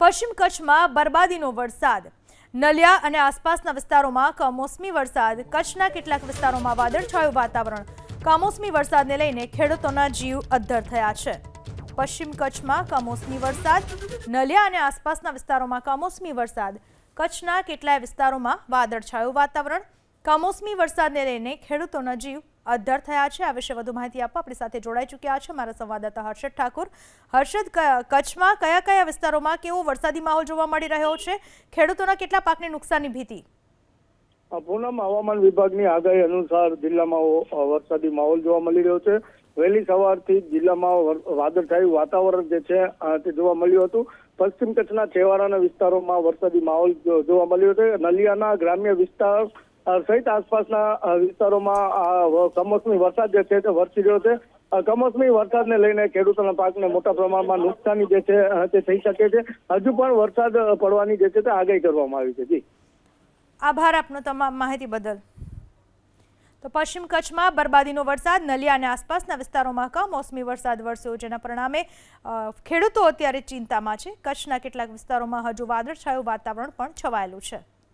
પશ્ચિમ કચ્છમાં બરબાદીનો વરસાદ. નલિયા અને આસપાસના વિસ્તારોમાં કમોસમી વરસાદ. કચ્છના કેટલાક વિસ્તારોમાં વાદળછાયું વાતાવરણ. કમોસમી વરસાદને લઈને ખેડૂતોના જીવ અદ્ધર થયા છે. પશ્ચિમ કચ્છમાં કમોસમી વરસાદ. નલિયા અને આસપાસના વિસ્તારોમાં કમોસમી વરસાદ. કચ્છના કેટલાય વિસ્તારોમાં વાદળછાયું વાતાવરણ. કમોસમી વરસાદને લઈને ખેડૂતોના જીવ અદ્ધર થયા છે. આ વિશે વધુ માહિતી આપવા આપણી સાથે જોડાઈ ચૂક્યા છે મારા સંવાદદાતા હર્ષદ ઠાકુર. હર્ષદ, કચ્છમાં કયા કયા વિસ્તારોમાં કેવો વરસાદી માહોલ જોવા મળી રહ્યો છે? ખેડૂતોના કેટલા પાકને નુકસાનની ભીતિ? પૂનમ, હવામાન વિભાગની આગાહી અનુસાર જિલ્લામાં વરસાદી માહોલ જોવા મળી રહ્યો છે. વહેલી સવારથી જિલ્લામાં વાદળછાયું વાતાવરણ જે છે તે જોવા મળ્યું હતું. પશ્ચિમ કચ્છના છેવાડાના વિસ્તારોમાં વરસાદી માહોલ જોવા મળ્યો છે. નલિયાના ગ્રામ્ય વિસ્તાર સહિત આસપાસના વિસ્તારોમાં કમોસમી વરસાદ જે છે તે વરસી રહ્યો છે. કમોસમી વરસાદને લઈને ખેડૂતોના પાકને મોટા પ્રમાણમાં નુકસાની જે છે તે થઈ શકે છે. હજુ પણ વરસાદ પડવાની જે છે તે આગાહી કરવામાં આવી છે. જી, આભાર આપનો તમામ માહિતી બદલ. તો પશ્ચિમ કચ્છમાં બરબાદીનો વરસાદ. નલિયા અને આસપાસના વિસ્તારોમાં કમોસમી વરસાદ વરસ્યો, જેના પરિણામે ખેડૂતો અત્યારે ચિંતામાં છે. કચ્છના કેટલાક વિસ્તારોમાં હજુ વાદળછાયું વાતાવરણ પણ છવાયેલું છે.